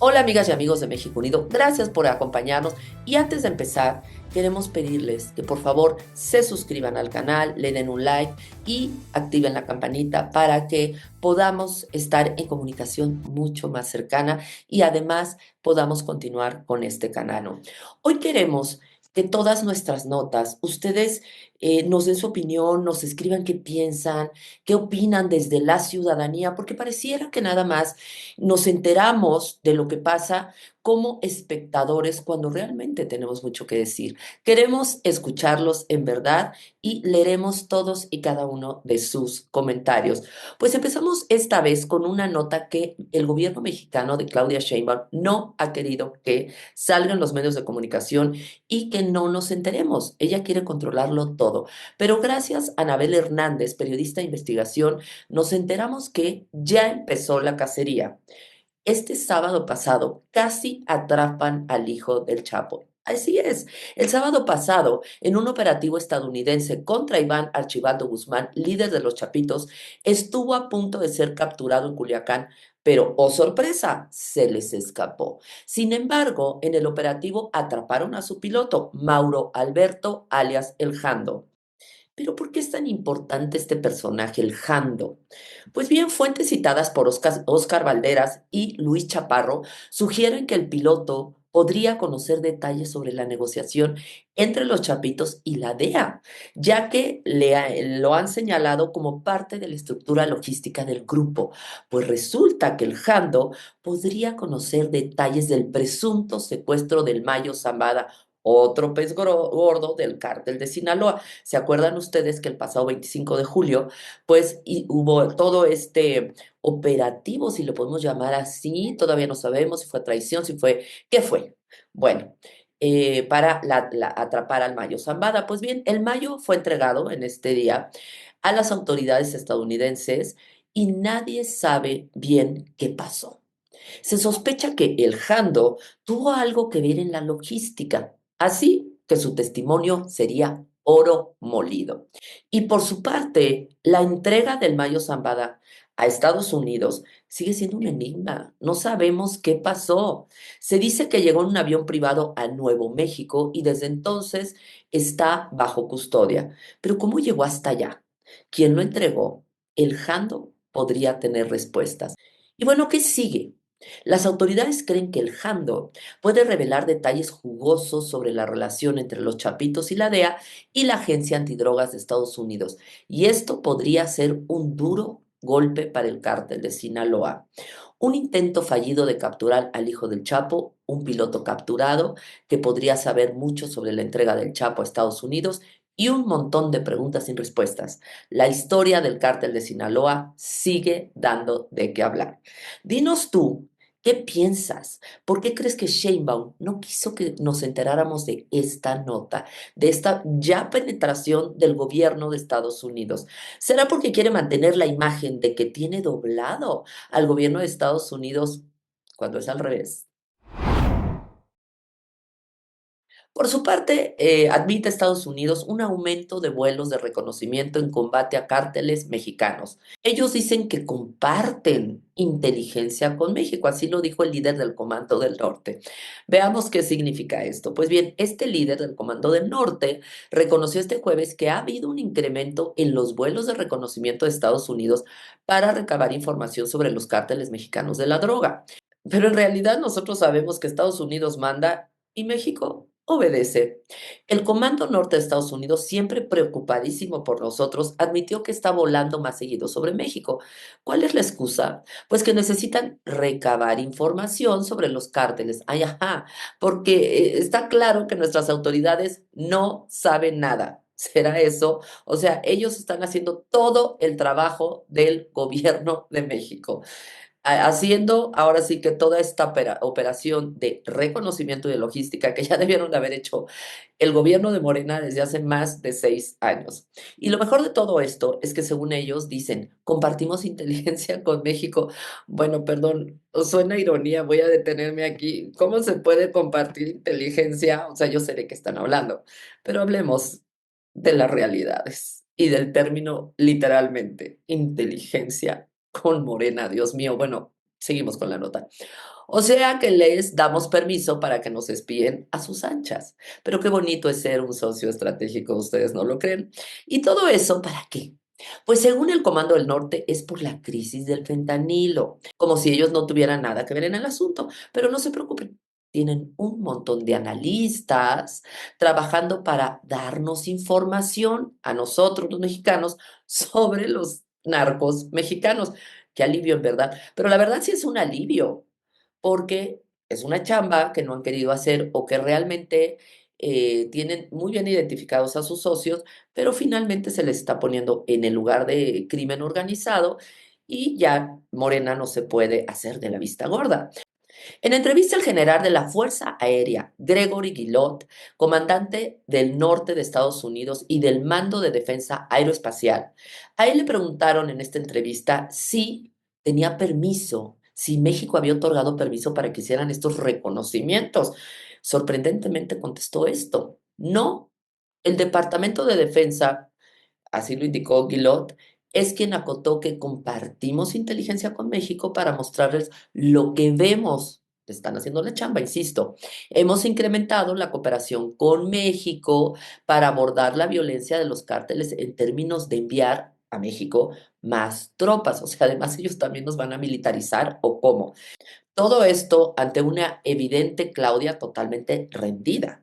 Hola amigas y amigos de México Unido, gracias por acompañarnos y antes de empezar queremos pedirles que por favor se suscriban al canal, le den un like y activen la campanita para que podamos estar en comunicación mucho más cercana y además podamos continuar con este canal, ¿no? Hoy queremos que todas nuestras notas, ustedes nos den su opinión, nos escriban qué piensan, qué opinan desde la ciudadanía, porque pareciera que nada más nos enteramos de lo que pasa como espectadores cuando realmente tenemos mucho que decir. Queremos escucharlos en verdad y leeremos todos y cada uno de sus comentarios. Pues empezamos esta vez con una nota que el gobierno mexicano de Claudia Sheinbaum no ha querido que salgan los medios de comunicación y que no nos enteremos. Ella quiere controlarlo todo. Pero gracias a Anabel Hernández, periodista de investigación, nos enteramos que ya empezó la cacería. Este sábado pasado casi atrapan al hijo del Chapo. Así es, el sábado pasado, en un operativo estadounidense contra Iván Archibaldo Guzmán, líder de los Chapitos, estuvo a punto de ser capturado en Culiacán, pero, oh sorpresa, se les escapó. Sin embargo, en el operativo atraparon a su piloto, Mauro Alberto, alias El Jando. Pero ¿por qué es tan importante este personaje, el Jando? Pues bien, fuentes citadas por Oscar Valderas y Luis Chaparro sugieren que el piloto podría conocer detalles sobre la negociación entre los Chapitos y la DEA, ya que lo han señalado como parte de la estructura logística del grupo. Pues resulta que el Jando podría conocer detalles del presunto secuestro del Mayo Zambada, otro pez gordo del cártel de Sinaloa. ¿Se acuerdan ustedes que el pasado 25 de julio, pues hubo todo este operativo, si lo podemos llamar así, todavía no sabemos si fue traición, si fue, ¿qué fue? Bueno, para atrapar al Mayo Zambada. Pues bien, el Mayo fue entregado en este día a las autoridades estadounidenses y nadie sabe bien qué pasó. Se sospecha que el Jando tuvo algo que ver en la logística, así que su testimonio sería oro molido. Y por su parte, la entrega del Mayo Zambada a Estados Unidos sigue siendo un enigma. No sabemos qué pasó. Se dice que llegó en un avión privado a Nuevo México y desde entonces está bajo custodia. Pero ¿cómo llegó hasta allá? ¿Quién lo entregó? El Jando podría tener respuestas. Y bueno, ¿qué sigue? Las autoridades creen que el Jando puede revelar detalles jugosos sobre la relación entre los Chapitos y la DEA y la Agencia Antidrogas de Estados Unidos. Y esto podría ser un duro golpe para el cártel de Sinaloa. Un intento fallido de capturar al hijo del Chapo, un piloto capturado que podría saber mucho sobre la entrega del Chapo a Estados Unidos y un montón de preguntas sin respuestas. La historia del cártel de Sinaloa sigue dando de qué hablar. Dinos tú, ¿qué piensas? ¿Por qué crees que Sheinbaum no quiso que nos enteráramos de esta nota, de esta ya penetración del gobierno de Estados Unidos? ¿Será porque quiere mantener la imagen de que tiene doblado al gobierno de Estados Unidos cuando es al revés? Por su parte, admite Estados Unidos un aumento de vuelos de reconocimiento en combate a cárteles mexicanos. Ellos dicen que comparten inteligencia con México, así lo dijo el líder del Comando del Norte. Veamos qué significa esto. Pues bien, este líder del Comando del Norte reconoció este jueves que ha habido un incremento en los vuelos de reconocimiento de Estados Unidos para recabar información sobre los cárteles mexicanos de la droga. Pero en realidad nosotros sabemos que Estados Unidos manda y México obedece. El Comando Norte de Estados Unidos, siempre preocupadísimo por nosotros, admitió que está volando más seguido sobre México. ¿Cuál es la excusa? Pues que necesitan recabar información sobre los cárteles. Ay, ajá, porque está claro que nuestras autoridades no saben nada. ¿Será eso? O sea, ellos están haciendo todo el trabajo del gobierno de México haciendo ahora sí que toda esta operación de reconocimiento y de logística que ya debieron de haber hecho el gobierno de Morena desde hace más de 6 años. Y lo mejor de todo esto es que según ellos dicen, compartimos inteligencia con México. Bueno, perdón, suena ironía, voy a detenerme aquí. ¿Cómo se puede compartir inteligencia? O sea, yo sé de qué están hablando, pero hablemos de las realidades y del término literalmente inteligencia con Morena, Dios mío. Bueno, Seguimos con la nota. O sea que les damos permiso para que nos espíen a sus anchas. Pero qué bonito es ser un socio estratégico, ¿ustedes no lo creen? ¿Y todo eso para qué? Pues según el Comando del Norte es por la crisis del fentanilo, como si ellos no tuvieran nada que ver en el asunto. Pero no se preocupen, tienen un montón de analistas trabajando para darnos información a nosotros, los mexicanos, sobre los narcos mexicanos. Qué alivio, en verdad. Pero la verdad sí es un alivio porque es una chamba que no han querido hacer o que realmente tienen muy bien identificados a sus socios, pero finalmente se les está poniendo en el lugar de crimen organizado y ya Morena no se puede hacer de la vista gorda. En entrevista al general de la Fuerza Aérea, Gregory Guillot, comandante del norte de Estados Unidos y del Mando de Defensa Aeroespacial, a él le preguntaron en esta entrevista si tenía permiso, si México había otorgado permiso para que hicieran estos reconocimientos. Sorprendentemente contestó esto: no, el Departamento de Defensa, así lo indicó Guillot, es quien acotó que compartimos inteligencia con México para mostrarles lo que vemos. Están haciendo la chamba, insisto. Hemos incrementado la cooperación con México para abordar la violencia de los cárteles en términos de enviar a México más tropas. O sea, además ellos también nos van a militarizar o cómo. Todo esto ante una evidente Claudia totalmente rendida.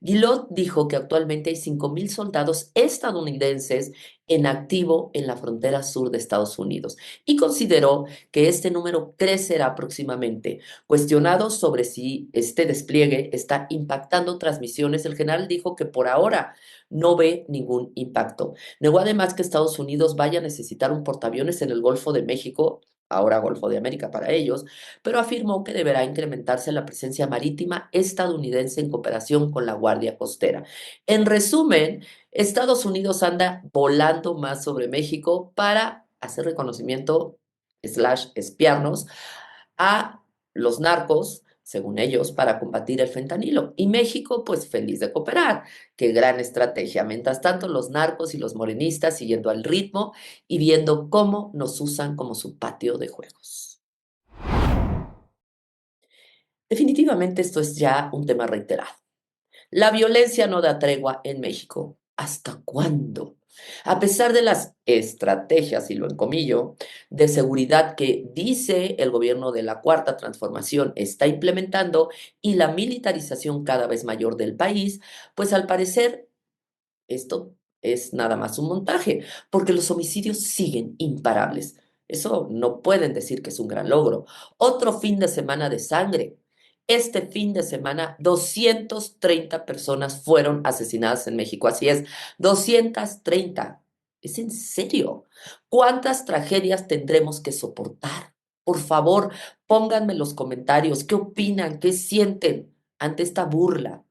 Guillot dijo que actualmente hay 5,000 soldados estadounidenses en activo en la frontera sur de Estados Unidos y consideró que este número crecerá próximamente. Cuestionado sobre si este despliegue está impactando transmisiones, el general dijo que por ahora no ve ningún impacto. Negó además que Estados Unidos vaya a necesitar un portaaviones en el Golfo de México, ahora Golfo de América para ellos, pero afirmó que deberá incrementarse la presencia marítima estadounidense en cooperación con la Guardia Costera. En resumen, Estados Unidos anda volando más sobre México para hacer reconocimiento slash espiarnos a los narcos, según ellos, para combatir el fentanilo. Y México, pues feliz de cooperar. Qué gran estrategia. Mientras tanto, los narcos y los morenistas siguiendo al ritmo y viendo cómo nos usan como su patio de juegos. Definitivamente esto es ya un tema reiterado. La violencia no da tregua en México. ¿Hasta cuándo? A pesar de las estrategias, y lo encomillo, de seguridad que dice el gobierno de la Cuarta Transformación está implementando y la militarización cada vez mayor del país, pues al parecer esto es nada más un montaje, porque los homicidios siguen imparables. Eso no pueden decir que es un gran logro. Otro fin de semana de sangre. Este fin de semana, 230 personas fueron asesinadas en México. Así es, 230. ¿Es en serio? ¿Cuántas tragedias tendremos que soportar? Por favor, pónganme en los comentarios qué opinan, qué sienten ante esta burla,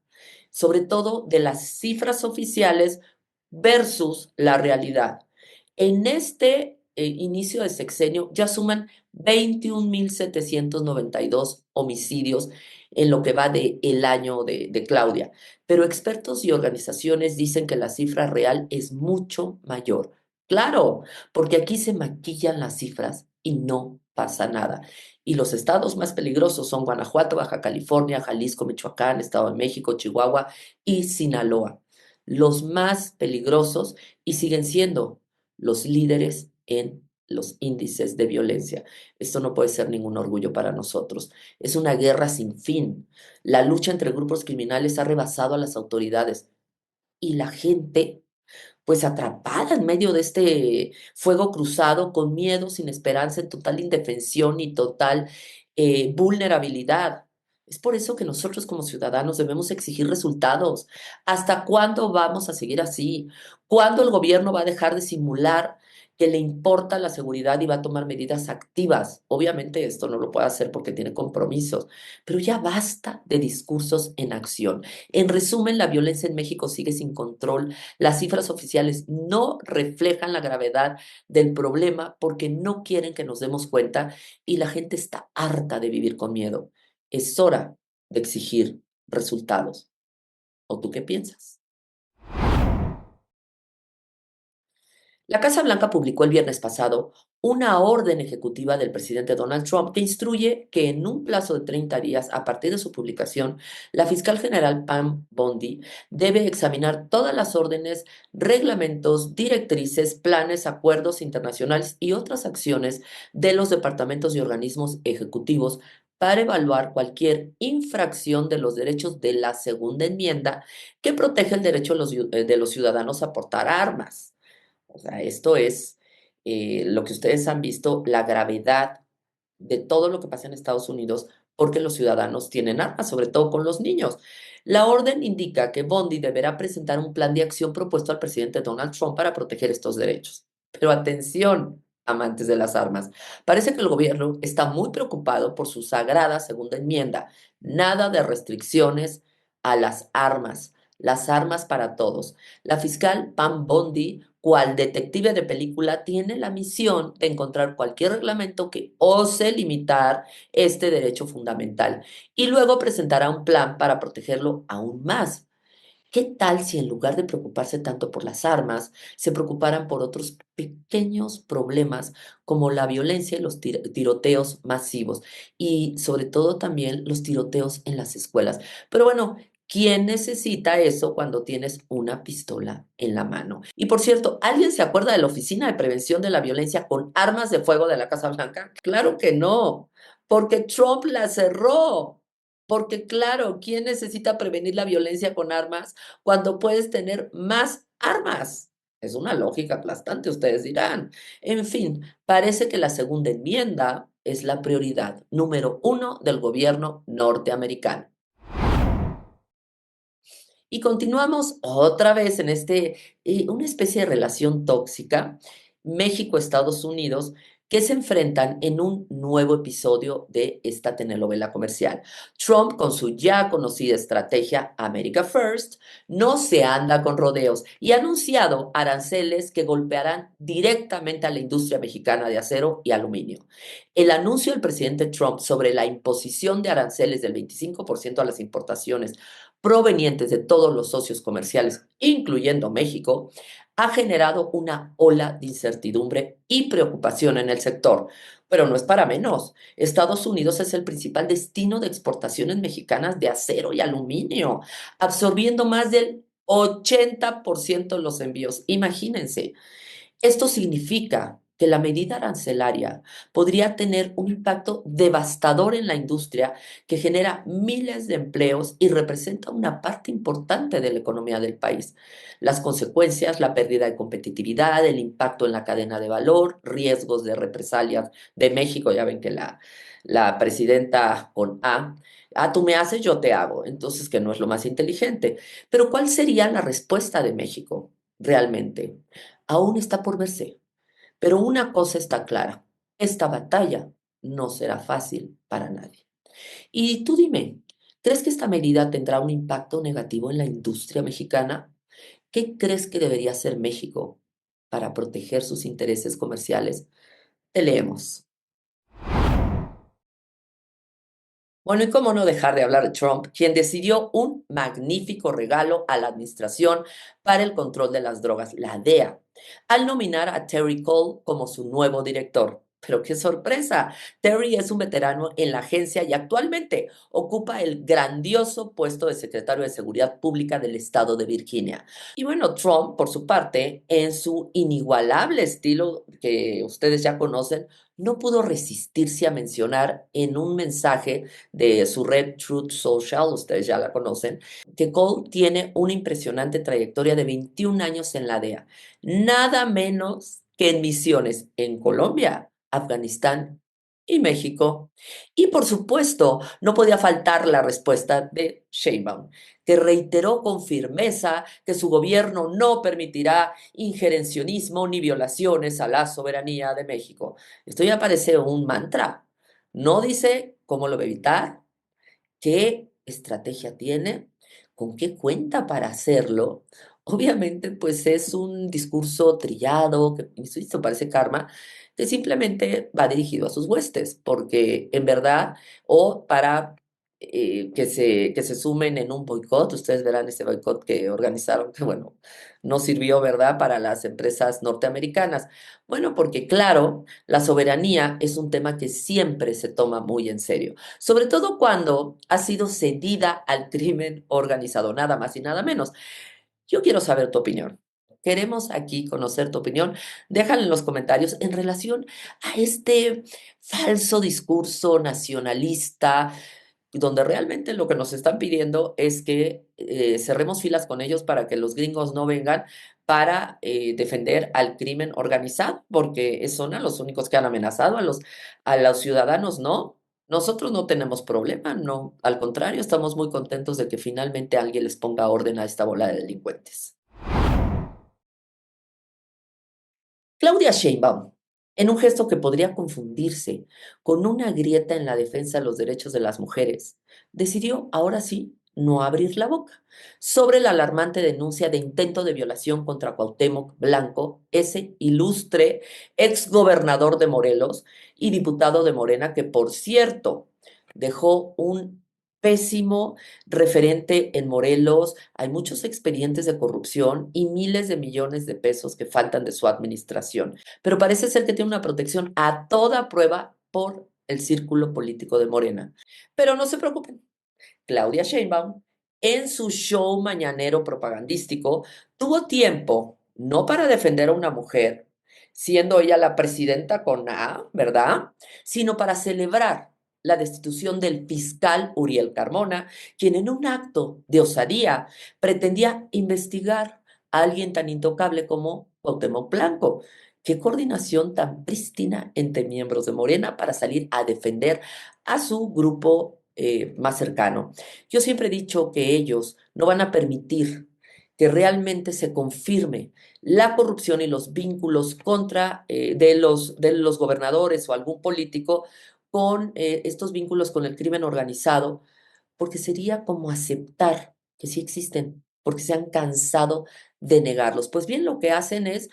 sobre todo de las cifras oficiales versus la realidad. En este inicio de sexenio ya suman 21,792 homicidios en lo que va del año de Claudia, pero expertos y organizaciones dicen que la cifra real es mucho mayor. Claro, porque aquí se maquillan las cifras y no pasa nada. Y los estados más peligrosos son Guanajuato, Baja California, Jalisco, Michoacán, Estado de México, Chihuahua y Sinaloa. Los más peligrosos y siguen siendo los líderes en los índices de violencia. Esto no puede ser ningún orgullo para nosotros. Es una guerra sin fin. La lucha entre grupos criminales ha rebasado a las autoridades y la gente pues atrapada en medio de este fuego cruzado, con miedo, sin esperanza, en total indefensión y total vulnerabilidad. Es por eso que nosotros como ciudadanos debemos exigir resultados. ¿Hasta cuándo vamos a seguir así? ¿Cuándo el gobierno va a dejar de simular que le importa la seguridad y va a tomar medidas activas? Obviamente esto no lo puede hacer porque tiene compromisos, pero ya basta de discursos en acción. En resumen, la violencia en México sigue sin control. Las cifras oficiales no reflejan la gravedad del problema porque no quieren que nos demos cuenta y la gente está harta de vivir con miedo. Es hora de exigir resultados. ¿O tú qué piensas? La Casa Blanca publicó el viernes pasado una orden ejecutiva del presidente Donald Trump que instruye que en un plazo de 30 días a partir de su publicación, la fiscal general Pam Bondi debe examinar todas las órdenes, reglamentos, directrices, planes, acuerdos internacionales y otras acciones de los departamentos y organismos ejecutivos para evaluar cualquier infracción de los derechos de la segunda enmienda que protege el derecho de los ciudadanos a portar armas. O sea, esto es lo que ustedes han visto, la gravedad de todo lo que pasa en Estados Unidos porque los ciudadanos tienen armas, sobre todo con los niños. La orden indica que Bondi deberá presentar un plan de acción propuesto al presidente Donald Trump para proteger estos derechos. Pero atención, amantes de las armas, parece que el gobierno está muy preocupado por su sagrada segunda enmienda. Nada de restricciones a las armas para todos. La fiscal Pam Bondi, cual detective de película, tiene la misión de encontrar cualquier reglamento que ose limitar este derecho fundamental y luego presentará un plan para protegerlo aún más. ¿Qué tal si en lugar de preocuparse tanto por las armas, se preocuparan por otros pequeños problemas como la violencia y los tiroteos masivos y sobre todo también los tiroteos en las escuelas? Pero bueno, ¿quién necesita eso cuando tienes una pistola en la mano? Y por cierto, ¿alguien se acuerda de la Oficina de Prevención de la Violencia con Armas de Fuego de la Casa Blanca? Claro que no, porque Trump la cerró. Porque claro, ¿quién necesita prevenir la violencia con armas cuando puedes tener más armas? Es una lógica aplastante, ustedes dirán. En fin, parece que la segunda enmienda es la prioridad número uno del gobierno norteamericano. Y continuamos otra vez en una especie de relación tóxica, México-Estados Unidos, que se enfrentan en un nuevo episodio de esta telenovela comercial. Trump, con su ya conocida estrategia America First, no se anda con rodeos y ha anunciado aranceles que golpearán directamente a la industria mexicana de acero y aluminio. El anuncio del presidente Trump sobre la imposición de aranceles del 25% a las importaciones provenientes de todos los socios comerciales, incluyendo México, ha generado una ola de incertidumbre y preocupación en el sector. Pero no es para menos. Estados Unidos es el principal destino de exportaciones mexicanas de acero y aluminio, absorbiendo más del 80% de los envíos. Imagínense. Esto significa que la medida arancelaria podría tener un impacto devastador en la industria que genera miles de empleos y representa una parte importante de la economía del país. Las consecuencias, la pérdida de competitividad, el impacto en la cadena de valor, riesgos de represalias de México, ya ven que la presidenta con tú me haces, yo te hago, entonces que no es lo más inteligente. Pero ¿cuál sería la respuesta de México realmente? Aún está por verse, pero una cosa está clara, esta batalla no será fácil para nadie. Y tú dime, ¿crees que esta medida tendrá un impacto negativo en la industria mexicana? ¿Qué crees que debería hacer México para proteger sus intereses comerciales? Te leemos. Bueno, y cómo no dejar de hablar de Trump, quien decidió un magnífico regalo a la Administración para el Control de las Drogas, la DEA, al nominar a Terry Cole como su nuevo director. Pero qué sorpresa, Terry es un veterano en la agencia y actualmente ocupa el grandioso puesto de secretario de Seguridad Pública del estado de Virginia. Y bueno, Trump, por su parte, en su inigualable estilo que ustedes ya conocen, no pudo resistirse a mencionar en un mensaje de su red Truth Social, ustedes ya la conocen, que Cole tiene una impresionante trayectoria de 21 años en la DEA, nada menos que en misiones en Colombia, Afganistán y México. Y por supuesto, no podía faltar la respuesta de Sheinbaum, que reiteró con firmeza que su gobierno no permitirá injerencionismo ni violaciones a la soberanía de México. Esto ya parece un mantra. No dice cómo lo va a evitar, qué estrategia tiene, con qué cuenta para hacerlo. Obviamente, pues es un discurso trillado, que insisto, parece karma, que simplemente va dirigido a sus huestes, porque en verdad, o para que se sumen en un boicot. Ustedes verán ese boicot que organizaron, que bueno, no sirvió, ¿verdad?, para las empresas norteamericanas. Bueno, porque claro, la soberanía es un tema que siempre se toma muy en serio, sobre todo cuando ha sido cedida al crimen organizado, nada más y nada menos. Yo quiero saber tu opinión. Queremos aquí conocer tu opinión. Déjala en los comentarios en relación a este falso discurso nacionalista, donde realmente lo que nos están pidiendo es que cerremos filas con ellos para que los gringos no vengan para defender al crimen organizado, porque son a los únicos que han amenazado, a los ciudadanos, ¿no? Nosotros no tenemos problema, no. Al contrario, estamos muy contentos de que finalmente alguien les ponga orden a esta bola de delincuentes. Claudia Sheinbaum, en un gesto que podría confundirse con una grieta en la defensa de los derechos de las mujeres, decidió ahora sí no abrir la boca sobre la alarmante denuncia de intento de violación contra Cuauhtémoc Blanco, ese ilustre exgobernador de Morelos y diputado de Morena, que por cierto dejó un pésimo referente en Morelos. Hay muchos expedientes de corrupción y miles de millones de pesos que faltan de su administración, pero parece ser que tiene una protección a toda prueba por el círculo político de Morena. Pero no se preocupen, Claudia Sheinbaum, en su show mañanero propagandístico, tuvo tiempo no para defender a una mujer, siendo ella la presidenta con A, ¿verdad?, sino para celebrar la destitución del fiscal Uriel Carmona, quien en un acto de osadía pretendía investigar a alguien tan intocable como Cuauhtémoc Blanco. Qué coordinación tan prístina entre miembros de Morena para salir a defender a su grupo más cercano. Yo siempre he dicho que ellos no van a permitir que realmente se confirme la corrupción y los vínculos de los gobernadores o algún político con estos vínculos con el crimen organizado, porque sería como aceptar que sí existen, porque se han cansado de negarlos. Pues bien, lo que hacen es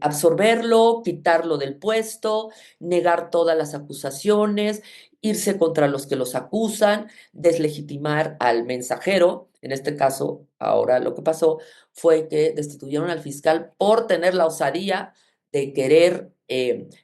absorberlo, quitarlo del puesto, negar todas las acusaciones, irse contra los que los acusan, deslegitimar al mensajero. En este caso, ahora lo que pasó fue que destituyeron al fiscal por tener la osadía de querer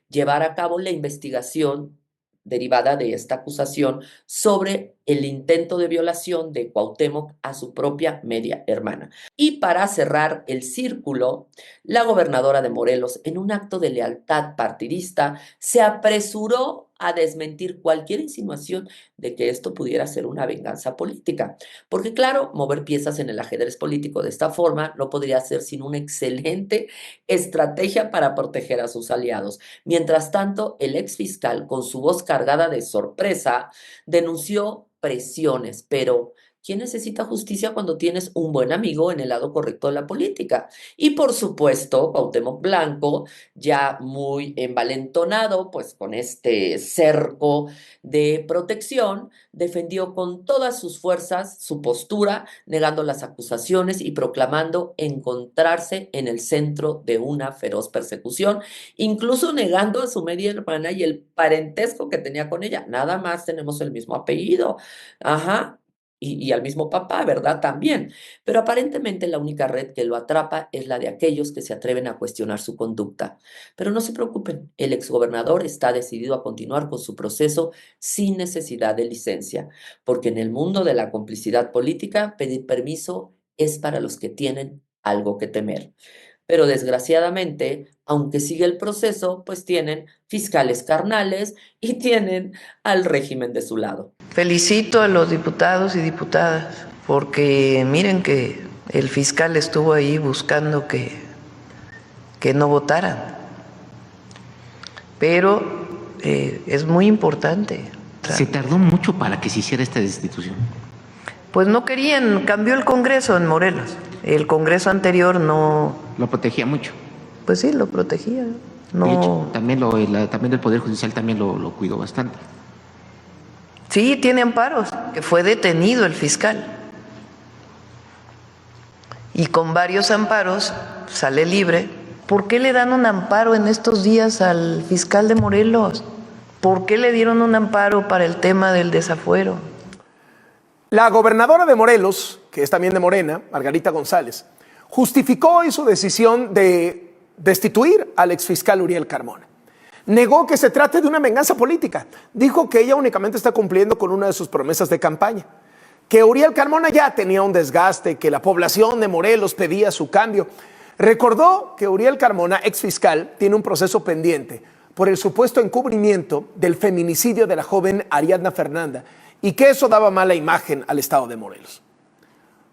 llevar a cabo la investigación derivada de esta acusación sobre el intento de violación de Cuauhtémoc a su propia media hermana. Y para cerrar el círculo, la gobernadora de Morelos, en un acto de lealtad partidista, se apresuró a desmentir cualquier insinuación de que esto pudiera ser una venganza política. Porque claro, mover piezas en el ajedrez político de esta forma no podría ser sin una excelente estrategia para proteger a sus aliados. Mientras tanto, el exfiscal, con su voz cargada de sorpresa, denunció presiones, pero ¿quién necesita justicia cuando tienes un buen amigo en el lado correcto de la política? Y por supuesto, Cuauhtémoc Blanco, ya muy envalentonado, pues con este cerco de protección, defendió con todas sus fuerzas su postura, negando las acusaciones y proclamando encontrarse en el centro de una feroz persecución, incluso negando a su media hermana y el parentesco que tenía con ella. Nada más tenemos el mismo apellido. Ajá. Y al mismo papá, ¿verdad? También. Pero aparentemente la única red que lo atrapa es la de aquellos que se atreven a cuestionar su conducta. Pero no se preocupen, el exgobernador está decidido a continuar con su proceso sin necesidad de licencia, porque en el mundo de la complicidad política, pedir permiso es para los que tienen algo que temer. Pero desgraciadamente, aunque sigue el proceso, pues tienen fiscales carnales y tienen al régimen de su lado. Felicito a los diputados y diputadas porque miren que el fiscal estuvo ahí buscando que no votaran, pero es muy importante. Se tardó mucho para que se hiciera esta destitución. Pues no querían, cambió el Congreso en Morelos. El Congreso anterior no... Lo protegía mucho. Pues sí, lo protegía. No... De hecho, también el Poder Judicial también lo cuidó bastante. Sí, tiene amparos, que fue detenido el fiscal. Y con varios amparos sale libre. ¿Por qué le dan un amparo en estos días al fiscal de Morelos? ¿Por qué le dieron un amparo para el tema del desafuero? La gobernadora de Morelos, que es también de Morena, Margarita González, justificó hoy su decisión de destituir al exfiscal Uriel Carmona. Negó que se trate de una venganza política. Dijo que ella únicamente está cumpliendo con una de sus promesas de campaña. Que Uriel Carmona ya tenía un desgaste, que la población de Morelos pedía su cambio. Recordó que Uriel Carmona, exfiscal, tiene un proceso pendiente por el supuesto encubrimiento del feminicidio de la joven Ariadna Fernanda y que eso daba mala imagen al estado de Morelos.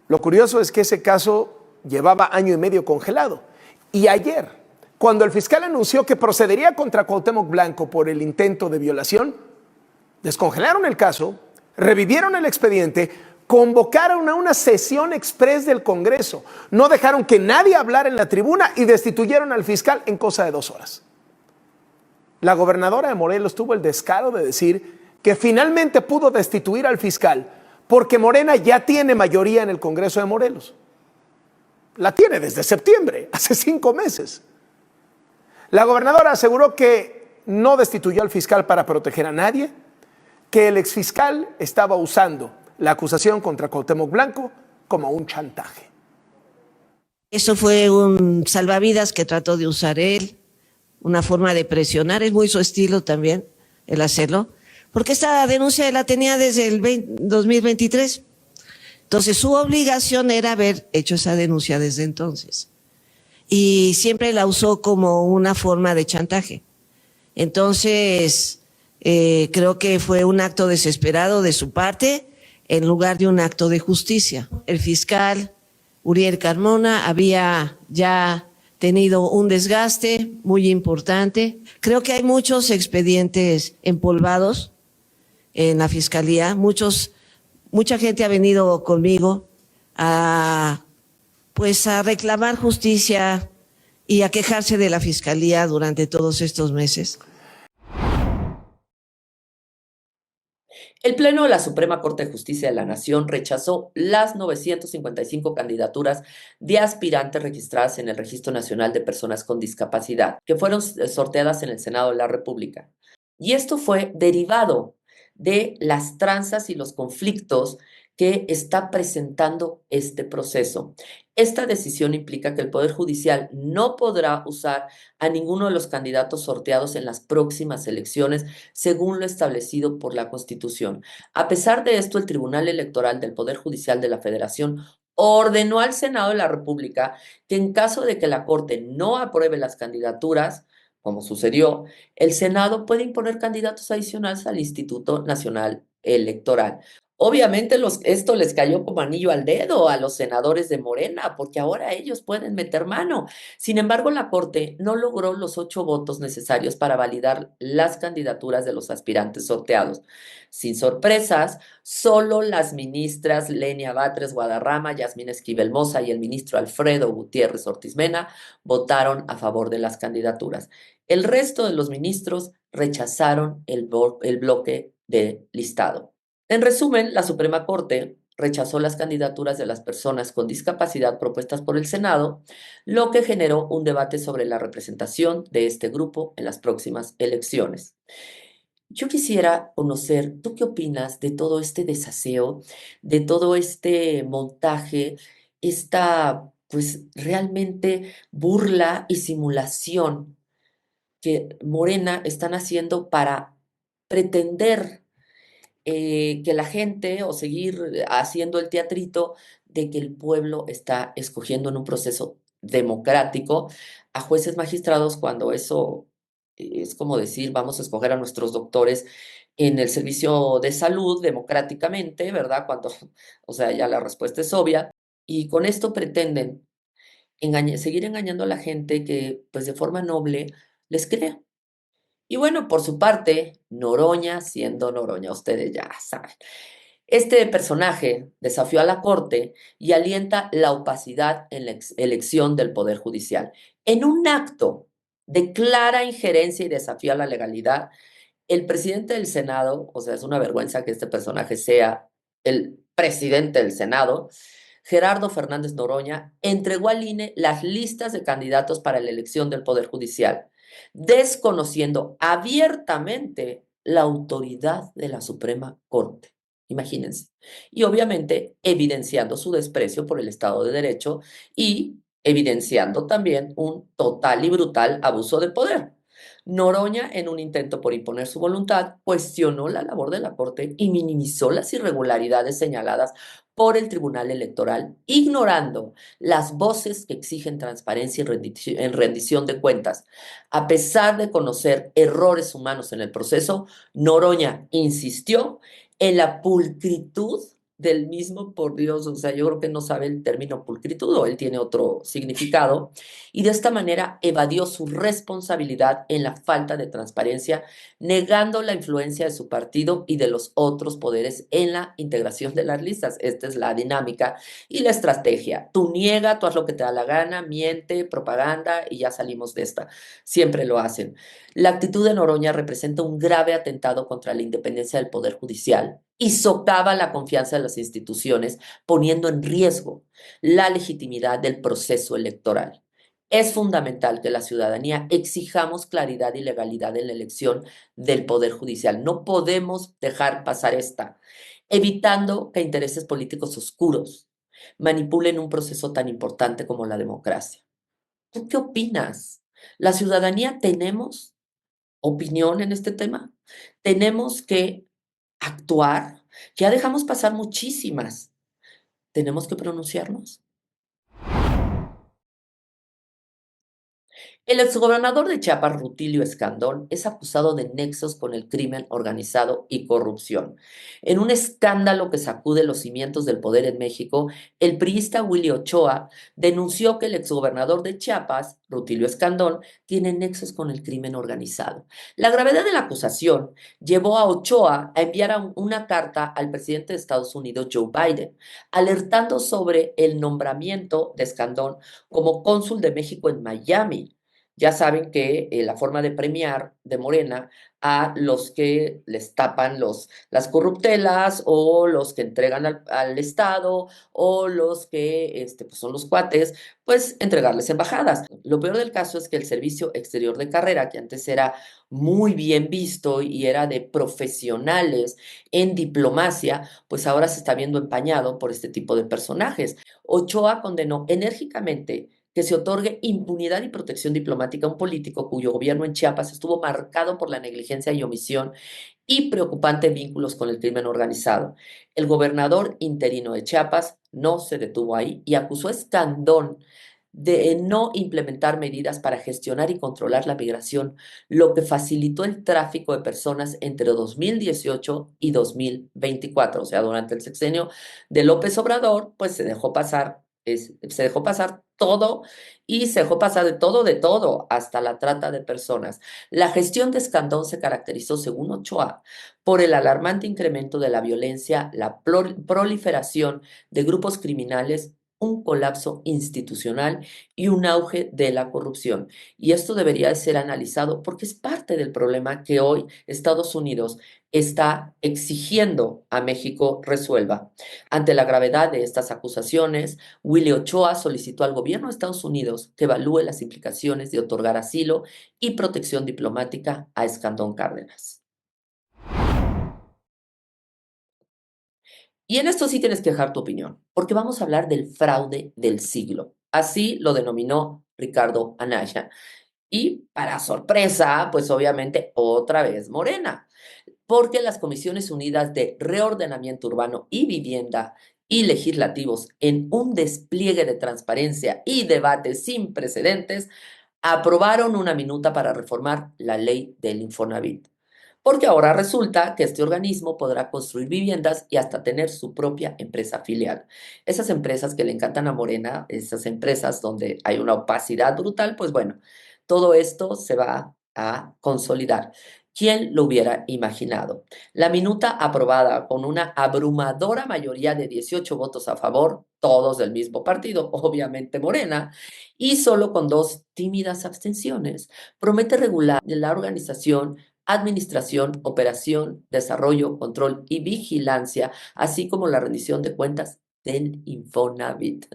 Lo curioso es que ese caso llevaba año y medio congelado y ayer, cuando el fiscal anunció que procedería contra Cuauhtémoc Blanco por el intento de violación, descongelaron el caso, revivieron el expediente, convocaron a una sesión express del Congreso, no dejaron que nadie hablara en la tribuna y destituyeron al fiscal en cosa de 2 horas. La gobernadora de Morelos tuvo el descaro de decir que finalmente pudo destituir al fiscal porque Morena ya tiene mayoría en el Congreso de Morelos. La tiene desde septiembre, hace 5 meses. La gobernadora aseguró que no destituyó al fiscal para proteger a nadie, que el exfiscal estaba usando la acusación contra Cuauhtémoc Blanco como un chantaje. Eso fue un salvavidas que trató de usar él, una forma de presionar, es muy su estilo también el hacerlo, porque esta denuncia la tenía desde el 2023. Entonces su obligación era haber hecho esa denuncia desde entonces. Y siempre la usó como una forma de chantaje. Entonces, creo que fue un acto desesperado de su parte en lugar de un acto de justicia. El fiscal Uriel Carmona había ya tenido un desgaste muy importante. Creo que hay muchos expedientes empolvados en la fiscalía. Mucha gente ha venido conmigo a reclamar justicia y a quejarse de la fiscalía durante todos estos meses. El Pleno de la Suprema Corte de Justicia de la Nación rechazó las 955 candidaturas de aspirantes registradas en el Registro Nacional de Personas con Discapacidad, que fueron sorteadas en el Senado de la República. Y esto fue derivado de las tranzas y los conflictos que está presentando este proceso. Esta decisión implica que el Poder Judicial no podrá usar a ninguno de los candidatos sorteados en las próximas elecciones, según lo establecido por la Constitución. A pesar de esto, el Tribunal Electoral del Poder Judicial de la Federación ordenó al Senado de la República que en caso de que la Corte no apruebe las candidaturas, como sucedió, el Senado puede imponer candidatos adicionales al Instituto Nacional Electoral. Obviamente esto les cayó como anillo al dedo a los senadores de Morena, porque ahora ellos pueden meter mano. Sin embargo, la Corte no logró los 8 votos necesarios para validar las candidaturas de los aspirantes sorteados. Sin sorpresas, solo las ministras Lenia Batres Guadarrama, Yasmín Esquivel Moza y el ministro Alfredo Gutiérrez Ortiz Mena votaron a favor de las candidaturas. El resto de los ministros rechazaron el bloque de listado. En resumen, la Suprema Corte rechazó las candidaturas de las personas con discapacidad propuestas por el Senado, lo que generó un debate sobre la representación de este grupo en las próximas elecciones. Yo quisiera conocer, ¿tú qué opinas de todo este desaseo, de todo este montaje, esta pues realmente burla y simulación que Morena están haciendo para pretender que la gente o seguir haciendo el teatrito de que el pueblo está escogiendo en un proceso democrático a jueces magistrados cuando eso es como decir, vamos a escoger a nuestros doctores en el servicio de salud democráticamente, ¿verdad? Cuando, o sea, ya la respuesta es obvia. Y con esto pretenden seguir engañando a la gente que, pues de forma noble, les crea. Y bueno, por su parte, Noroña siendo Noroña, ustedes ya saben. Este personaje desafió a la Corte y alienta la opacidad en la elección del Poder Judicial. En un acto de clara injerencia y desafío a la legalidad, el presidente del Senado, o sea, es una vergüenza que este personaje sea el presidente del Senado, Gerardo Fernández Noroña, entregó al INE las listas de candidatos para la elección del Poder Judicial, desconociendo abiertamente la autoridad de la Suprema Corte. imagínense. Y obviamente evidenciando su desprecio por el Estado de Derecho y evidenciando también un total y brutal abuso de poder. Noroña, en un intento por imponer su voluntad, cuestionó la labor de la Corte y minimizó las irregularidades señaladas por el Tribunal Electoral, ignorando las voces que exigen transparencia en rendición de cuentas. A pesar de conocer errores humanos en el proceso, Noroña insistió en la pulcritud del mismo, por Dios, o sea, yo creo que no sabe el término pulcritud o él tiene otro significado, y de esta manera evadió su responsabilidad en la falta de transparencia, negando la influencia de su partido y de los otros poderes en la integración de las listas. Esta es la dinámica y la estrategia. Tú niega, tú haz lo que te da la gana, miente, propaganda y ya salimos de esta. Siempre lo hacen. La actitud de Noroña representa un grave atentado contra la independencia del Poder Judicial y socava la confianza de las instituciones, poniendo en riesgo la legitimidad del proceso electoral. Es fundamental que la ciudadanía exijamos claridad y legalidad en la elección del Poder Judicial. No podemos dejar pasar esta, evitando que intereses políticos oscuros manipulen un proceso tan importante como la democracia. ¿Tú qué opinas? ¿La ciudadanía tenemos opinión en este tema? Tenemos que actuar. Ya dejamos pasar muchísimas. Tenemos que pronunciarnos. El exgobernador de Chiapas, Rutilio Escandón, es acusado de nexos con el crimen organizado y corrupción. En un escándalo que sacude los cimientos del poder en México, el priista Willy Ochoa denunció que el exgobernador de Chiapas, Rutilio Escandón, tiene nexos con el crimen organizado. La gravedad de la acusación llevó a Ochoa a enviar una carta al presidente de Estados Unidos, Joe Biden, alertando sobre el nombramiento de Escandón como cónsul de México en Miami. Ya saben que la forma de premiar de Morena a los que les tapan las corruptelas o los que entregan al Estado o los que pues son los cuates, pues entregarles embajadas. Lo peor del caso es que el servicio exterior de carrera, que antes era muy bien visto y era de profesionales en diplomacia, pues ahora se está viendo empañado por este tipo de personajes. Ochoa condenó enérgicamente que se otorgue impunidad y protección diplomática a un político cuyo gobierno en Chiapas estuvo marcado por la negligencia y omisión y preocupantes vínculos con el crimen organizado. El gobernador interino de Chiapas no se detuvo ahí y acusó a Escandón de no implementar medidas para gestionar y controlar la migración, lo que facilitó el tráfico de personas entre 2018 y 2024. O sea, durante el sexenio de López Obrador, pues se dejó pasar todo y se dejó pasar de todo, hasta la trata de personas. La gestión de Escandón se caracterizó, según Ochoa, por el alarmante incremento de la violencia, la proliferación de grupos criminales, un colapso institucional y un auge de la corrupción. Y esto debería de ser analizado porque es parte del problema que hoy Estados Unidos está exigiendo a México resuelva. Ante la gravedad de estas acusaciones, Willy Ochoa solicitó al gobierno de Estados Unidos que evalúe las implicaciones de otorgar asilo y protección diplomática a Escandón Cárdenas. Y en esto sí tienes que dejar tu opinión, porque vamos a hablar del fraude del siglo. Así lo denominó Ricardo Anaya. Y para sorpresa, pues obviamente otra vez Morena, porque las Comisiones Unidas de Reordenamiento Urbano y Vivienda y legislativos, en un despliegue de transparencia y debate sin precedentes, aprobaron una minuta para reformar la ley del Infonavit. Porque ahora resulta que este organismo podrá construir viviendas y hasta tener su propia empresa filial. Esas empresas que le encantan a Morena, esas empresas donde hay una opacidad brutal, pues bueno, todo esto se va a consolidar. ¿Quién lo hubiera imaginado? La minuta aprobada con una abrumadora mayoría de 18 votos a favor, todos del mismo partido, obviamente Morena, y solo con 2 tímidas abstenciones, promete regular la organización, administración, operación, desarrollo, control y vigilancia, así como la rendición de cuentas del Infonavit.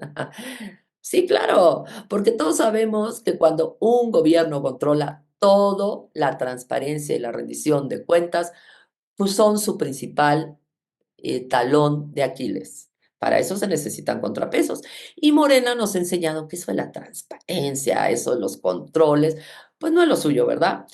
Sí, claro, porque todos sabemos que cuando un gobierno controla todo, la transparencia y la rendición de cuentas, pues son su principal talón de Aquiles. Para eso se necesitan contrapesos. Y Morena nos ha enseñado que eso de la transparencia, eso de los controles, pues no es lo suyo, ¿verdad?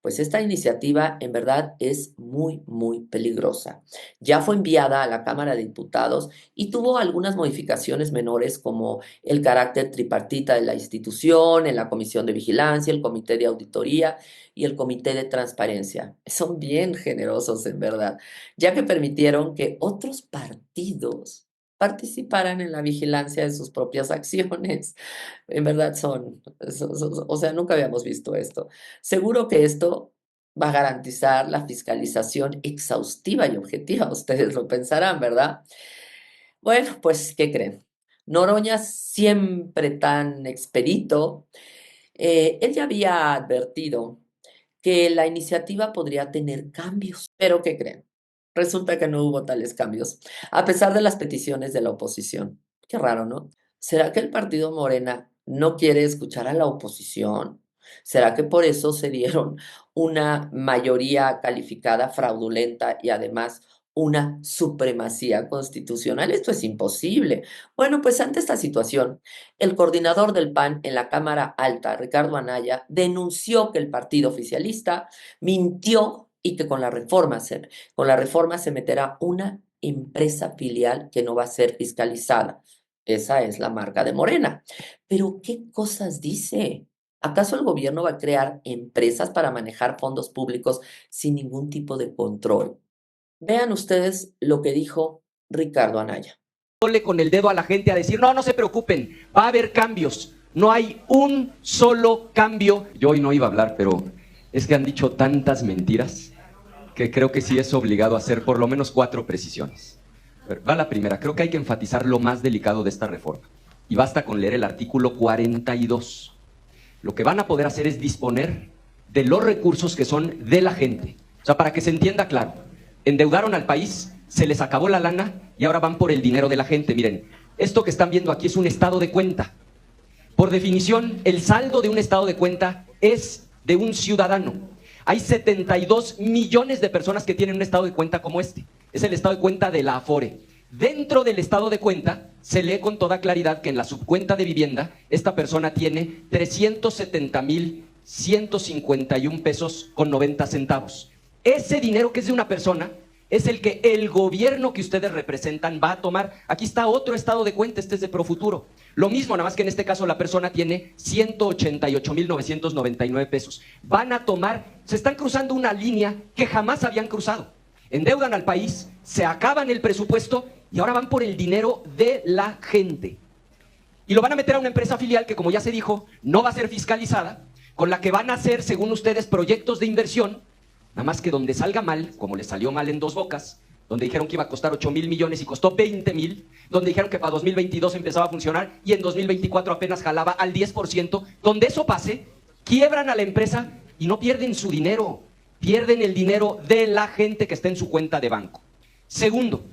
Pues esta iniciativa en verdad es muy, muy peligrosa. Ya fue enviada a la Cámara de Diputados y tuvo algunas modificaciones menores como el carácter tripartita de la institución, en la Comisión de Vigilancia, el Comité de Auditoría y el Comité de Transparencia. Son bien generosos en verdad, ya que permitieron que otros partidos participaran en la vigilancia de sus propias acciones. En verdad o sea, nunca habíamos visto esto. Seguro que esto va a garantizar la fiscalización exhaustiva y objetiva. Ustedes lo pensarán, ¿verdad? Bueno, pues, ¿qué creen? Noroña, siempre tan expedito, él ya había advertido que la iniciativa podría tener cambios. Pero ¿qué creen? Resulta que no hubo tales cambios, a pesar de las peticiones de la oposición. Qué raro, ¿no? ¿Será que el partido Morena no quiere escuchar a la oposición? ¿Será que por eso se dieron una mayoría calificada fraudulenta y además una supremacía constitucional? Esto es imposible. Bueno, pues ante esta situación, el coordinador del PAN en la Cámara Alta, Ricardo Anaya, denunció que el partido oficialista mintió y que con la reforma se meterá una empresa filial que no va a ser fiscalizada. Esa es la marca de Morena. Pero ¿qué cosas dice? ¿Acaso el gobierno va a crear empresas para manejar fondos públicos sin ningún tipo de control? Vean ustedes lo que dijo Ricardo Anaya. Con el dedo a la gente a decir, no, no se preocupen, va a haber cambios. No hay un solo cambio. Yo hoy no iba a hablar, pero es que han dicho tantas mentiras que creo que sí es obligado a hacer por lo menos 4 precisiones. Va la primera, creo que hay que enfatizar lo más delicado de esta reforma. Y basta con leer el artículo 42. Lo que van a poder hacer es disponer de los recursos que son de la gente. O sea, para que se entienda claro, endeudaron al país, se les acabó la lana y ahora van por el dinero de la gente. Miren, esto que están viendo aquí es un estado de cuenta. Por definición, el saldo de un estado de cuenta es de un ciudadano. Hay 72 millones de personas que tienen un estado de cuenta como este. Es el estado de cuenta de la Afore. Dentro del estado de cuenta se lee con toda claridad que en la subcuenta de vivienda esta persona tiene 370,151 pesos con 90 centavos. Ese dinero que es de una persona es el que el gobierno que ustedes representan va a tomar. Aquí está otro estado de cuenta, este es de Profuturo. Lo mismo, nada más que en este caso la persona tiene 188,999 pesos. Van a tomar, se están cruzando una línea que jamás habían cruzado. Endeudan al país, se acaban el presupuesto y ahora van por el dinero de la gente. Y lo van a meter a una empresa filial que, como ya se dijo, no va a ser fiscalizada, con la que van a hacer, según ustedes, proyectos de inversión. Nada más que donde salga mal, como le salió mal en Dos Bocas, donde dijeron que iba a costar 8,000 millones y costó 20,000, donde dijeron que para 2022 empezaba a funcionar y en 2024 apenas jalaba al 10%, donde eso pase, quiebran a la empresa y no pierden su dinero, pierden el dinero de la gente que está en su cuenta de banco. Segundo,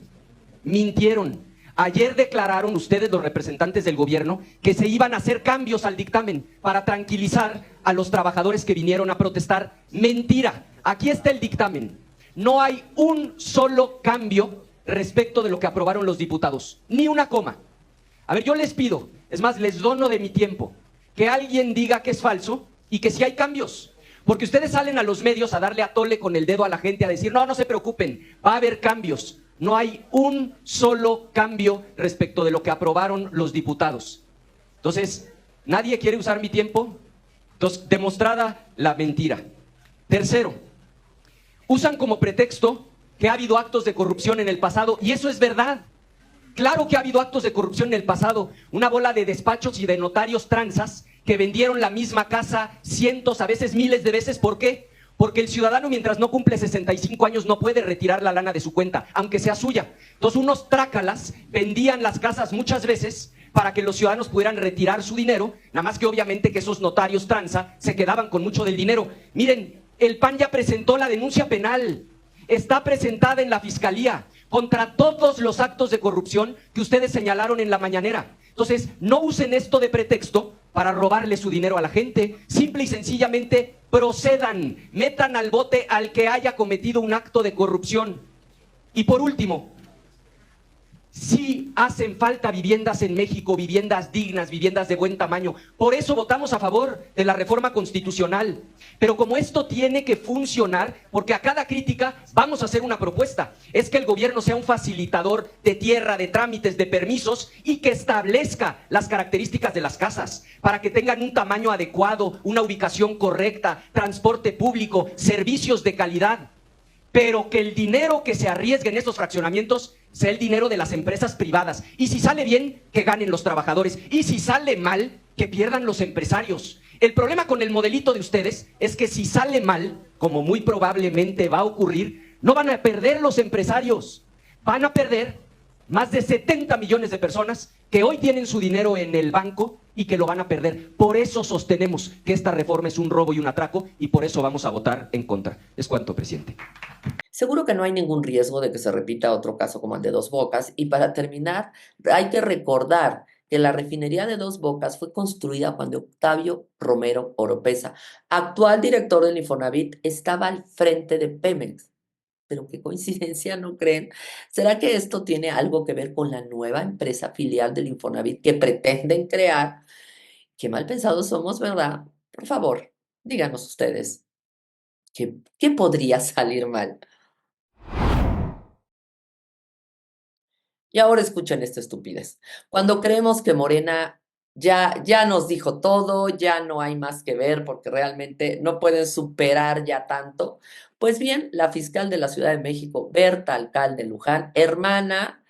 mintieron. Ayer declararon ustedes, los representantes del gobierno, que se iban a hacer cambios al dictamen para tranquilizar a los trabajadores que vinieron a protestar. Mentira. Aquí está el dictamen. No hay un solo cambio respecto de lo que aprobaron los diputados. Ni una coma. A ver, yo les pido, es más, les dono de mi tiempo, que alguien diga que es falso y que sí hay cambios. Porque ustedes salen a los medios a darle a tole con el dedo a la gente, a decir, no, no se preocupen, va a haber cambios. No hay un solo cambio respecto de lo que aprobaron los diputados. Entonces, ¿nadie quiere usar mi tiempo? Entonces, demostrada la mentira. Tercero, usan como pretexto que ha habido actos de corrupción en el pasado, y eso es verdad. Claro que ha habido actos de corrupción en el pasado. Una bola de despachos y de notarios tranzas que vendieron la misma casa cientos, a veces miles de veces. ¿Por qué? Porque el ciudadano, mientras no cumple 65 años, no puede retirar la lana de su cuenta, aunque sea suya. Entonces, unos trácalas vendían las casas muchas veces para que los ciudadanos pudieran retirar su dinero, nada más que obviamente que esos notarios tranza se quedaban con mucho del dinero. Miren, el PAN ya presentó la denuncia penal, está presentada en la Fiscalía contra todos los actos de corrupción que ustedes señalaron en la mañanera. Entonces, no usen esto de pretexto para robarle su dinero a la gente. Simple y sencillamente procedan, metan al bote al que haya cometido un acto de corrupción. Y por último, Sí hacen falta viviendas en México, viviendas dignas, viviendas de buen tamaño. Por eso votamos a favor de la reforma constitucional. Pero como esto tiene que funcionar, porque a cada crítica vamos a hacer una propuesta, es que el gobierno sea un facilitador de tierra, de trámites, de permisos y que establezca las características de las casas para que tengan un tamaño adecuado, una ubicación correcta, transporte público, servicios de calidad. Pero que el dinero que se arriesgue en estos fraccionamientos sea el dinero de las empresas privadas. Y si sale bien, que ganen los trabajadores. Y si sale mal, que pierdan los empresarios. El problema con el modelito de ustedes es que si sale mal, como muy probablemente va a ocurrir, no van a perder los empresarios. Van a perder más de 70 millones de personas que hoy tienen su dinero en el banco y que lo van a perder. Por eso sostenemos que esta reforma es un robo y un atraco y por eso vamos a votar en contra. Es cuanto, presidente. Seguro que no hay ningún riesgo de que se repita otro caso como el de Dos Bocas. Y para terminar, hay que recordar que la refinería de Dos Bocas fue construida cuando Octavio Romero Oropesa, actual director del Infonavit, estaba al frente de Pemex. Pero qué coincidencia, ¿no creen? ¿Será que esto tiene algo que ver con la nueva empresa filial del Infonavit que pretenden crear? Qué mal pensados somos, ¿verdad? Por favor, díganos ustedes, ¿qué podría salir mal? Y ahora escuchen esta estupidez. Cuando creemos que Morena ya nos dijo todo, ya no hay más que ver porque realmente no pueden superar ya tanto, pues bien, la fiscal de la Ciudad de México, Berta Alcalde Luján, hermana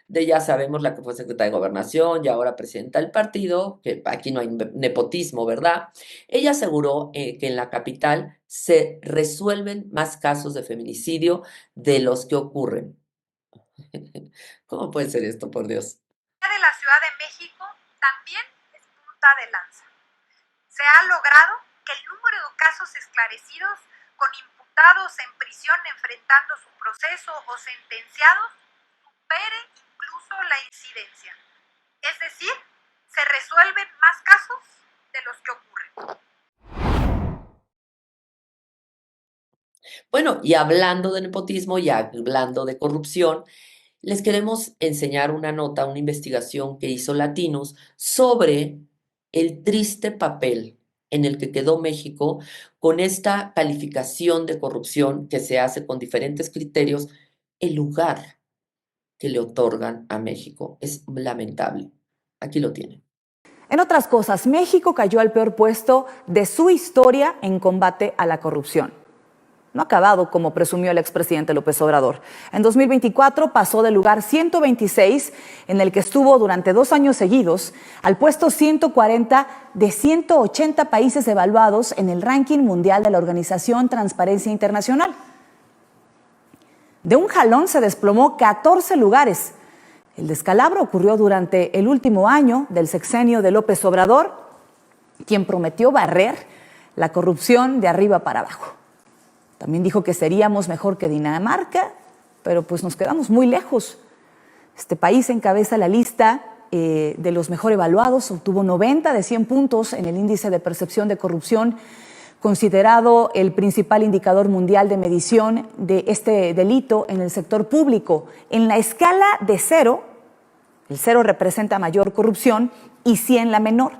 de ya sabemos la que fue secretaria de Gobernación y ahora presidenta del partido, que aquí no hay nepotismo, ¿verdad? Ella aseguró que en la capital se resuelven más casos de feminicidio de los que ocurren. ¿Cómo puede ser esto, por Dios? De la Ciudad de México también es punta de lanza. Se ha logrado que el número de casos esclarecidos con imputados en prisión enfrentando su proceso o sentenciados supere incluso la incidencia. Es decir, se resuelven más casos de los que ocurren. Bueno, y hablando de nepotismo y hablando de corrupción, les queremos enseñar una nota, una investigación que hizo Latinos sobre el triste papel en el que quedó México con esta calificación de corrupción que se hace con diferentes criterios. El lugar que le otorgan a México es lamentable. Aquí lo tienen. En otras cosas, México cayó al peor puesto de su historia en combate a la corrupción. No ha acabado como presumió el expresidente López Obrador. En 2024 pasó del lugar 126, en el que estuvo durante 2 años seguidos, al puesto 140 de 180 países evaluados en el ranking mundial de la organización Transparencia Internacional. De un jalón se desplomó 14 lugares. El descalabro ocurrió durante el último año del sexenio de López Obrador, quien prometió barrer la corrupción de arriba para abajo. También dijo que seríamos mejor que Dinamarca, pero pues nos quedamos muy lejos. Este país encabeza la lista de los mejor evaluados, obtuvo 90 de 100 puntos en el índice de percepción de corrupción, considerado el principal indicador mundial de medición de este delito en el sector público. En la escala de 0, el 0 representa mayor corrupción y 100 la menor.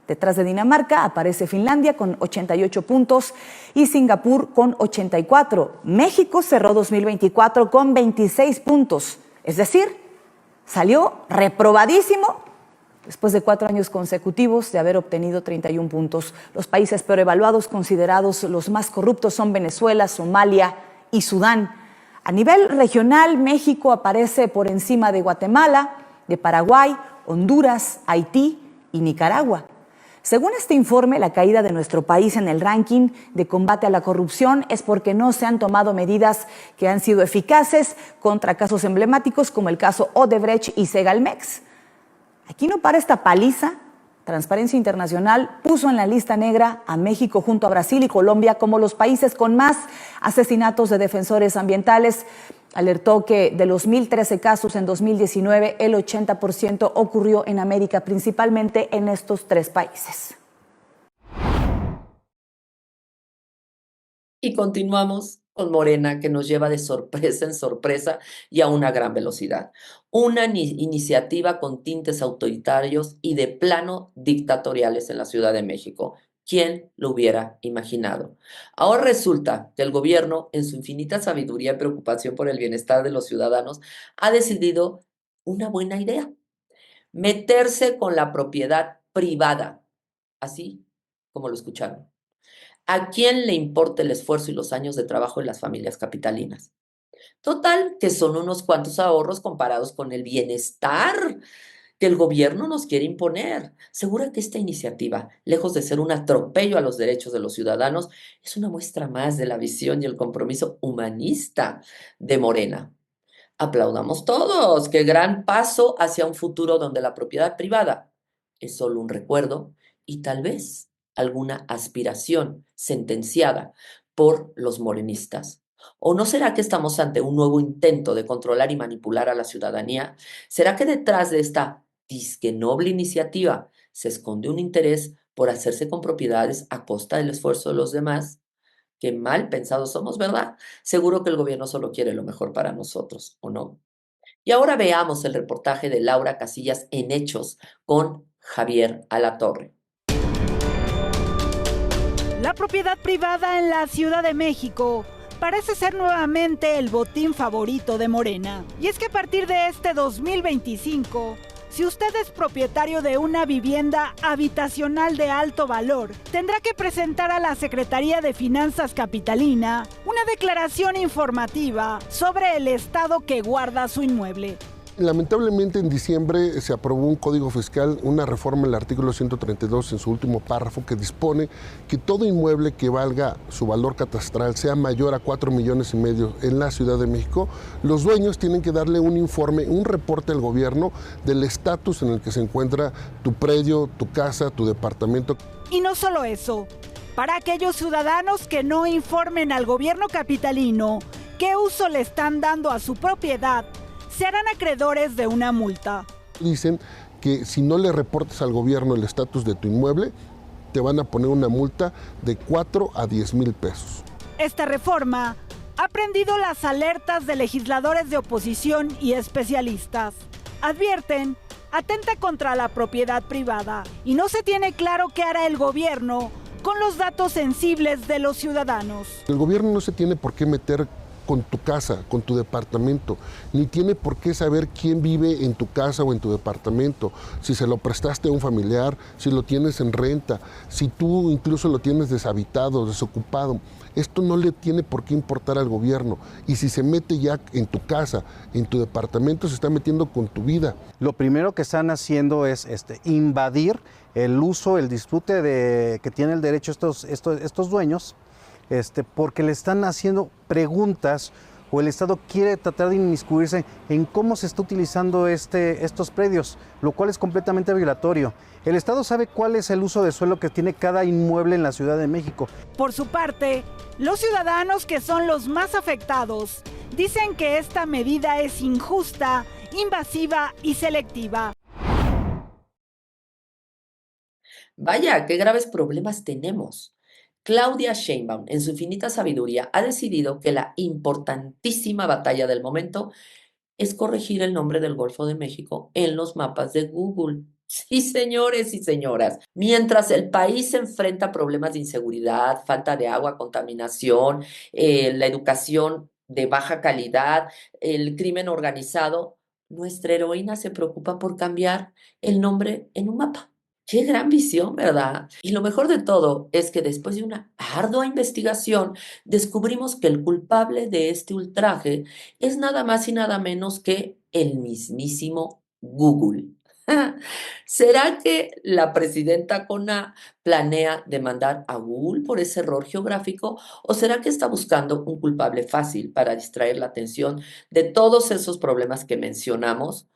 Detrás de Dinamarca aparece Finlandia con 88 puntos y Singapur con 84. México cerró 2024 con 26 puntos, es decir, salió reprobadísimo después de 4 años consecutivos de haber obtenido 31 puntos. Los países peor evaluados, considerados los más corruptos, son Venezuela, Somalia y Sudán. A nivel regional, México aparece por encima de Guatemala, de Paraguay, Honduras, Haití y Nicaragua. Según este informe, la caída de nuestro país en el ranking de combate a la corrupción es porque no se han tomado medidas que han sido eficaces contra casos emblemáticos como el caso Odebrecht y Segalmex. Aquí no para esta paliza. Transparencia Internacional puso en la lista negra a México junto a Brasil y Colombia como los países con más asesinatos de defensores ambientales. Alertó que de los 1,013 casos en 2019, el 80% ocurrió en América, principalmente en estos 3 países. Y continuamos con Morena que nos lleva de sorpresa en sorpresa y a una gran velocidad. Una iniciativa con tintes autoritarios y de plano dictatoriales en la Ciudad de México. ¿Quién lo hubiera imaginado? Ahora resulta que el gobierno, en su infinita sabiduría y preocupación por el bienestar de los ciudadanos, ha decidido una buena idea: meterse con la propiedad privada, así como lo escucharon. ¿A quién le importa el esfuerzo y los años de trabajo de las familias capitalinas? Total, que son unos cuantos ahorros comparados con el bienestar que el gobierno nos quiere imponer. Segura que esta iniciativa, lejos de ser un atropello a los derechos de los ciudadanos, es una muestra más de la visión y el compromiso humanista de Morena. Aplaudamos todos, qué gran paso hacia un futuro donde la propiedad privada es solo un recuerdo y tal vez alguna aspiración sentenciada por los morenistas. ¿O no será que estamos ante un nuevo intento de controlar y manipular a la ciudadanía? ¿Será que detrás de esta disque noble iniciativa se esconde un interés por hacerse con propiedades a costa del esfuerzo de los demás? Qué mal pensados somos, ¿verdad? Seguro que el gobierno solo quiere lo mejor para nosotros, ¿o no? Y ahora veamos el reportaje de Laura Casillas en Hechos con Javier Alatorre. La propiedad privada en la Ciudad de México parece ser nuevamente el botín favorito de Morena. Y es que a partir de este 2025, si usted es propietario de una vivienda habitacional de alto valor, tendrá que presentar a la Secretaría de Finanzas Capitalina una declaración informativa sobre el estado que guarda su inmueble. Lamentablemente en diciembre se aprobó un código fiscal, una reforma en el artículo 132 en su último párrafo que dispone que todo inmueble que valga su valor catastral sea mayor a 4,5 millones en la Ciudad de México, los dueños tienen que darle un informe, un reporte al gobierno del estatus en el que se encuentra tu predio, tu casa, tu departamento. Y no solo eso, para aquellos ciudadanos que no informen al gobierno capitalino qué uso le están dando a su propiedad, se harán acreedores de una multa. Dicen que si no le reportas al gobierno el estatus de tu inmueble, te van a poner una multa de 4 a 10 mil pesos. Esta reforma ha prendido las alertas de legisladores de oposición y especialistas. Advierten, atenta contra la propiedad privada y no se tiene claro qué hará el gobierno con los datos sensibles de los ciudadanos. El gobierno no se tiene por qué meter con tu casa, con tu departamento, ni tiene por qué saber quién vive en tu casa o en tu departamento, si se lo prestaste a un familiar, si lo tienes en renta, si tú incluso lo tienes deshabitado, desocupado. Esto no le tiene por qué importar al gobierno, y si se mete ya en tu casa, en tu departamento, se está metiendo con tu vida. Lo primero que están haciendo es invadir el uso, el disfrute que tienen el derecho estos dueños, porque le están haciendo preguntas o el Estado quiere tratar de inmiscuirse en cómo se está utilizando estos predios, lo cual es completamente violatorio. El Estado sabe cuál es el uso de suelo que tiene cada inmueble en la Ciudad de México. Por su parte, los ciudadanos que son los más afectados dicen que esta medida es injusta, invasiva y selectiva. Vaya, qué graves problemas tenemos. Claudia Sheinbaum, en su infinita sabiduría, ha decidido que la importantísima batalla del momento es corregir el nombre del Golfo de México en los mapas de Google. Sí, señores y señoras, mientras el país se enfrenta a problemas de inseguridad, falta de agua, contaminación, la educación de baja calidad, el crimen organizado, nuestra heroína se preocupa por cambiar el nombre en un mapa. Qué gran visión, ¿verdad? Y lo mejor de todo es que después de una ardua investigación, descubrimos que el culpable de este ultraje es nada más y nada menos que el mismísimo Google. ¿Será que la presidenta Cona planea demandar a Google por ese error geográfico? ¿O será que está buscando un culpable fácil para distraer la atención de todos esos problemas que mencionamos?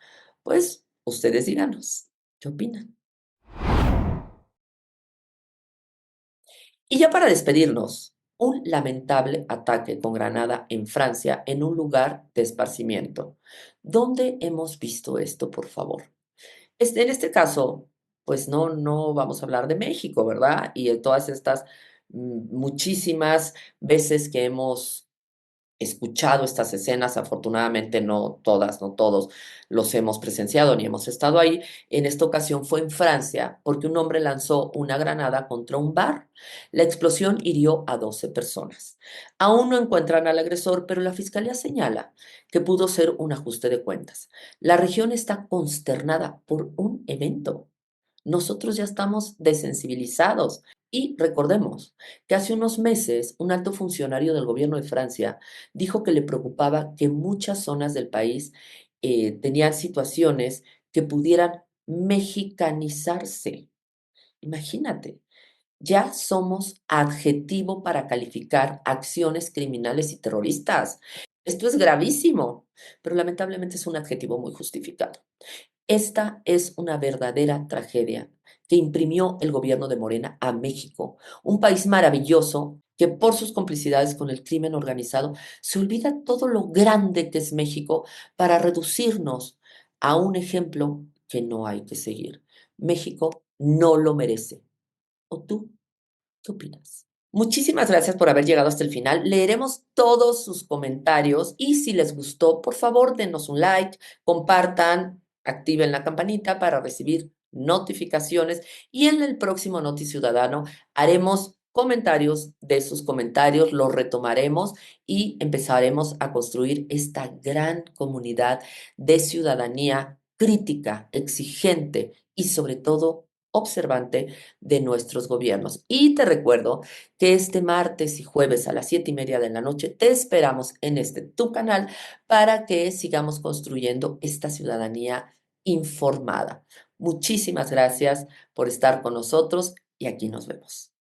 Pues ustedes díganos, ¿qué opinan? Y ya para despedirnos, un lamentable ataque con granada en Francia en un lugar de esparcimiento. ¿Dónde hemos visto esto, por favor? En este caso, pues no vamos a hablar de México, ¿verdad? Y de todas estas muchísimas veces que hemos escuchado estas escenas, afortunadamente no todas, no todos los hemos presenciado ni hemos estado ahí. En esta ocasión fue en Francia porque un hombre lanzó una granada contra un bar. La explosión hirió a 12 personas. Aún no encuentran al agresor, pero la fiscalía señala que pudo ser un ajuste de cuentas. La región está consternada por un evento. Nosotros ya estamos desensibilizados. Y recordemos que hace unos meses un alto funcionario del gobierno de Francia dijo que le preocupaba que muchas zonas del país tenían situaciones que pudieran mexicanizarse. Imagínate, ya somos adjetivo para calificar acciones criminales y terroristas. Esto es gravísimo, pero lamentablemente es un adjetivo muy justificado. Esta es una verdadera tragedia que imprimió el gobierno de Morena a México, un país maravilloso que por sus complicidades con el crimen organizado se olvida todo lo grande que es México para reducirnos a un ejemplo que no hay que seguir. México no lo merece. ¿O tú qué opinas? Muchísimas gracias por haber llegado hasta el final. Leeremos todos sus comentarios y si les gustó, por favor, denos un like, compartan, activen la campanita para recibir notificaciones y en el próximo Noti Ciudadano haremos comentarios de sus comentarios, los retomaremos y empezaremos a construir esta gran comunidad de ciudadanía crítica, exigente y sobre todo observante de nuestros gobiernos. Y te recuerdo que este martes y jueves a las 7:30 de la noche te esperamos en tu canal para que sigamos construyendo esta ciudadanía informada. Muchísimas gracias por estar con nosotros y aquí nos vemos.